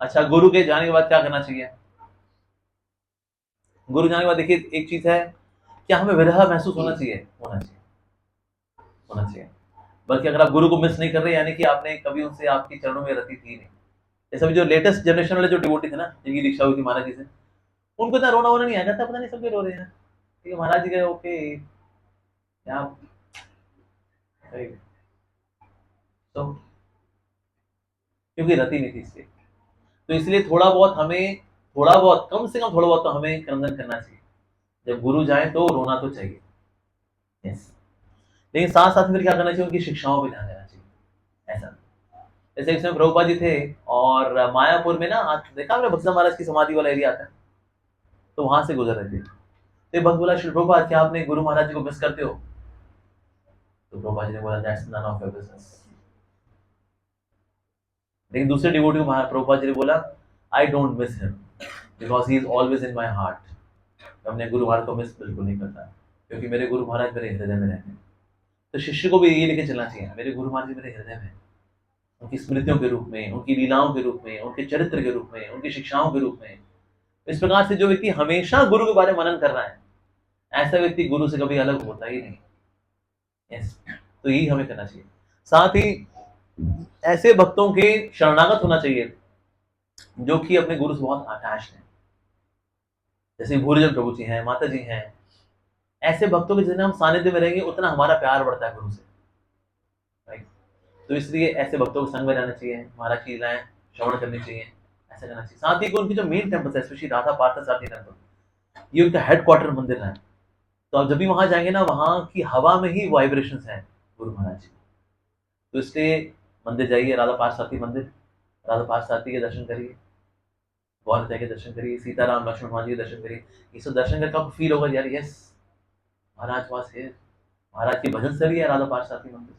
अच्छा, गुरु के जाने के बाद क्या करना चाहिए? गुरु जाने के बाद देखिए एक चीज है, क्या हमें विरह महसूस होना चाहिए? होना चाहिए, होना चाहिए। बल्कि अगर आप गुरु को मिस नहीं कर रहे, यानी कि आपने कभी उनसे आपके चरणों में रति थी नहीं। जैसे अभी जो लेटेस्ट जनरेशन वाले जो डिवोटी थे ना, जिनकी दीक्षा हुई थी महाराज जी से, उनको इतना रोना वोना नहीं आया था, पता नहीं सब क्यों रो रहे हैं। ठीक है, महाराज जी गए, ओके, क्या, तो क्योंकि रति नहीं थी इसलिए। तो इसलिए थोड़ा बहुत हमें, थोड़ा बहुत, कम से कम थोड़ा बहुत तो हमें क्रंदन करना चाहिए। जब गुरु जाए तो रोना तो चाहिए। यस। लेकिन साथ साथ फिर क्या करना चाहिए, उनकी शिक्षाओं पे ध्यान देना चाहिए। ऐसा, जैसे इसमें प्रभुपाद जी थे और मायापुर में ना, आज देखा आपने भक्ति महाराज की समाधि वाला एरिया आता है, तो वहां से गुजर रहे थे। तो एक भक्त बोला, श्री प्रभुपाद क्या आपने गुरु महाराज जी को मिस करते हो? तो प्रभुपाद जी ने बोला, that's none of your business. लेकिन दूसरे डिवोटी को प्रभुपाद जी ने बोला, I don't miss him because he is always in my heart. अपने गुरु महाराज को मिस बिल्कुल नहीं करता, क्योंकि मेरे गुरु महाराज मेरे हृदय में रहते हैं। तो शिष्य को भी ये लेके चलना चाहिए, मेरे गुरु महाराज जी मेरे हृदय में, उनकी स्मृतियों के रूप में, उनकी लीलाओं के रूप में, उनके चरित्र के रूप में, उनकी शिक्षाओं के रूप में। इस प्रकार से जो व्यक्ति हमेशा गुरु के बारे में मनन कर रहा है, ऐसा व्यक्ति गुरु से कभी अलग होता ही नहीं। यस। तो यही हमें करना चाहिए। साथ ही ऐसे भक्तों के शरणागत होना चाहिए जो कि अपने गुरु से बहुत अटैच्ड हैं, जैसे भूरिजन प्रभु जी हैं, माता जी हैं। ऐसे भक्तों के जितने हम सानिध्य में रहेंगे, उतना हमारा प्यार बढ़ता है गुरु से। राइट। तो इसलिए ऐसे भक्तों को संग में रहना चाहिए, महाराज की लीलाएं श्रवण करनी चाहिए, ऐसा करना चाहिए। साथ ही उनकी जो मेन टेम्पल है, स्पेशली राधा पार्थ सारथी टेम्पल, ये उनका हेडक्वार्टर मंदिर है। तो आप जब भी वहां जाएंगे ना, वहां की हवा में ही वाइब्रेशंस हैं गुरु महाराज जी। तो इसलिए मंदिर जाइए, राधा पार्थ सारथी मंदिर, राधा पार्थ सारथी के दर्शन करिए, गौर के दर्शन करिए, सीताराम लक्ष्मण हनुमान जी के दर्शन करिए। ये सब दर्शन करके आपको फील होगा यार, यस, महाराज पास है, महाराज की भजन सरी है राधा पार्थ सारथी मंदिर।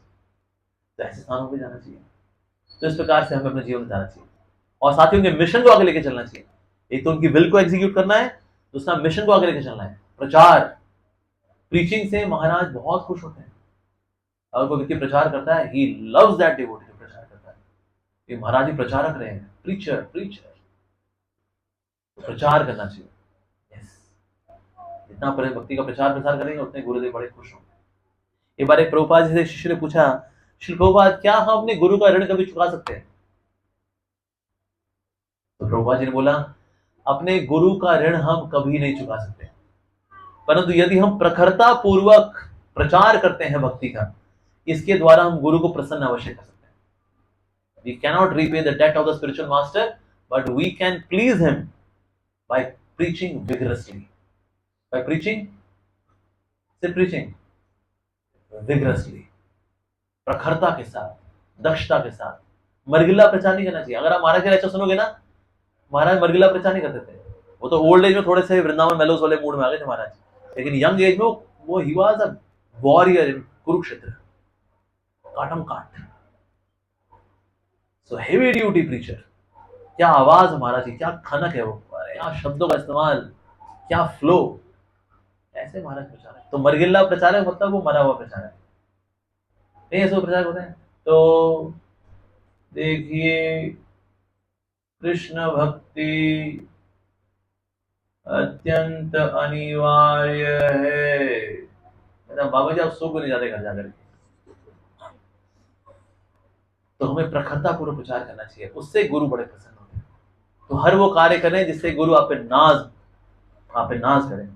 तो ऐसे स्थानों पर जाना चाहिए। तो इस प्रकार से हमें अपने जीवन में जाना चाहिए, और साथ ही उनके मिशन को आगे लेके चलना चाहिए। एक तो उनकी विल को एग्जीक्यूट करना है, दूसरा मिशन को आगे लेके चलना है, प्रचार। प्रीचिंग से महाराज बहुत खुश होते हैं। अगर कोई व्यक्ति प्रचार करता है, ही लव्स दैट डिवोटी जो प्रचार करता है। ये महाराज जी प्रचारक रहे हैं, प्रीचर प्रीचर। तो प्रचार करना चाहिए। यस। जितना भक्ति का प्रचार प्रसार करेंगे, उतने गुरुदेव बड़े खुश होंगे। एक बार एक प्रभुपाद जी से शिष्य ने पूछा, श्री प्रभुपाद क्या हम अपने गुरु का ऋण कभी चुका सकते हैं? तो प्रभुपाद जी ने बोला, अपने गुरु का ऋण हम कभी नहीं चुका सकते, परंतु यदि हम प्रखरता पूर्वक प्रचार करते हैं भक्ति का, इसके द्वारा हम गुरु को प्रसन्न अवश्य कर सकते हैं। We cannot repay the debt of the spiritual master, but we can please him by preaching vigorously. By preaching, say preaching vigorously, प्रखरता के साथ, दक्षता के साथ। मरगिल्ला प्रचार नहीं करना चाहिए। अगर आप महाराज के लेक्चर सुनोगे ना, महाराज मरगिल्ला प्रचार नहीं करते थे। वो तो ओल्ड एज में थोड़े से वृंदावन मेलोस वाले मूड में आ गए थे महाराज, लेकिन यंग एज में वो he was a warrior in Kurukshetra, काटम काट। So heavy duty preacher. क्या आवाज महाराज की, क्या खनक है वो, अरे यहाँ शब्दों का इस्तेमाल, क्या फ्लो। ऐसे महाराज प्रचारक। तो मरगिल्ला प्रचारक मतलब वो मरा हुआ प्रचारक नहीं, ऐसे प्रचारक होते हैं। तो देखिए, कृष्ण भक्ति अत्यंत अनिवार्य है। बाबा जी आप सो क्यों नहीं जाते घर जाकर के? तो हमें प्रखरता पूर्वक प्रचार करना चाहिए, उससे गुरु बड़े प्रसन्न होते हैं। तो हर वो कार्य करें जिससे गुरु आप पे नाज करें।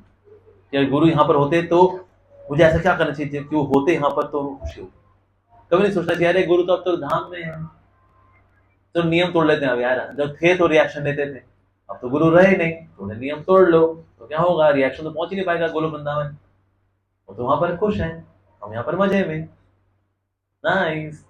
कि गुरु यहाँ पर होते तो मुझे ऐसा क्या करना चाहिए कि वो होते यहाँ पर तो उनको खुशी होती। कभी नहीं सोचना चाहिए, अरे गुरु तो अब तो धाम में है, तो नियम तोड़ लेते हैं। अब यार जब थे तो रिएक्शन देते थे, अब तो गुरु रहे नहीं, थोड़े नियम तोड़ लो तो क्या होगा, रिएक्शन तो पहुंच ही नहीं पाएगा गोलोक वृंदावन। वो तो वहां पर खुश हैं, हम यहाँ पर मजे में। नाइस।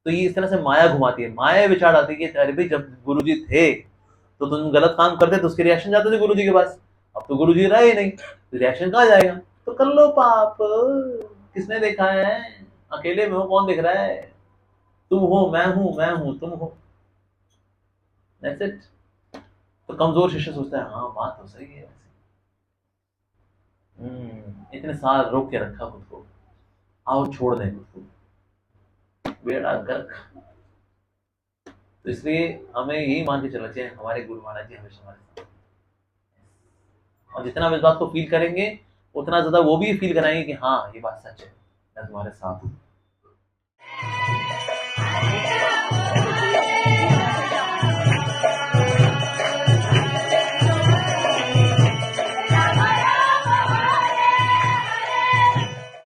तो ये इस तरह से माया घुमाती है, माया विचार आती है कि अरे भाई जब गुरु जी थे तो तुम गलत काम करते तो उसके रिएक्शन जाते थे गुरु जी के पास, अब तो गुरु जी रहे नहीं तो रिएक्शन कहाँ जाएगा? तो कर लो पाप, किसने देखा है, अकेले में हो, कौन देख रहा है? तुम हो, मैं हूं तुम हो, दैट्स इट। तो कमजोर शिष्य सोचता है, हाँ बात तो सही है वैसे। इतने साल रोक के रखा खुद को, आओ छोड़ दें खुद को, बेड़ा गर्क। तो इसलिए हमें यही मान के चलना चाहिए हमारे गुरु महाराज जी हमेशा हमारे साथ, और जितना हम इस बात को फील करेंगे उतना ज़्यादा वो भी फील कराएंगे कि हाँ ये बात सच है, मैं तुम्हारे साथ हूँ।